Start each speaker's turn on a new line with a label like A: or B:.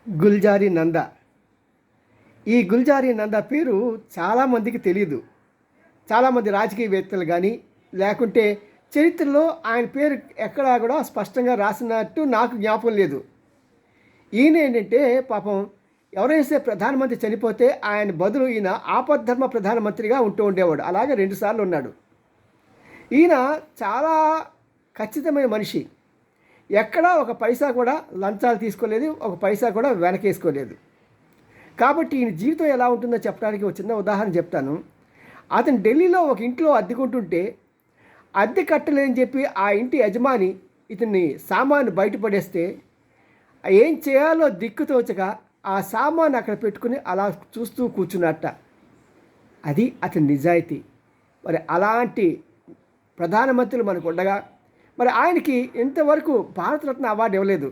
A: గుల్జారీ నంద. ఈ గుల్జారీ నంద పేరు చాలామందికి తెలియదు. చాలామంది రాజకీయవేత్తలు కానీ, లేకుంటే చరిత్రలో ఆయన పేరు ఎక్కడా కూడా స్పష్టంగా రాసినట్టు నాకు జ్ఞాపకం లేదు. ఈయన ఏంటంటే పాపం ఎవరైతే ప్రధానమంత్రి చనిపోతే ఆయన బదులు ఈయన ఆపద్ధర్మ ప్రధానమంత్రిగా ఉంటూ ఉండేవాడు. అలాగే 2 సార్లు ఉన్నాడు. ఈయన చాలా ఖచ్చితమైన మనిషి. ఎక్కడా ఒక పైసా కూడా లంచాలు తీసుకోలేదు, ఒక పైసా కూడా వెనకేసుకోలేదు. కాబట్టి ఈయన జీవితం ఎలా ఉంటుందో చెప్పడానికి ఒక చిన్న ఉదాహరణ చెప్తాను. అతను ఢిల్లీలో ఒక ఇంట్లో అద్దెకుంటుంటే అద్దె కట్టలేని చెప్పి ఆ ఇంటి యజమాని ఇతన్ని సామాను బయటపడేస్తే ఏం చేయాలో దిక్కుతోచక ఆ సామాను అక్కడ పెట్టుకుని అలా చూస్తూ కూర్చున్నట్ట. అది అతని నిజాయితీ. మరి అలాంటి ప్రధానమంత్రులు మనకు ఉండగా మరి ఆయనకి ఇంతవరకు భారతరత్న అవార్డు ఇవ్వలేదు.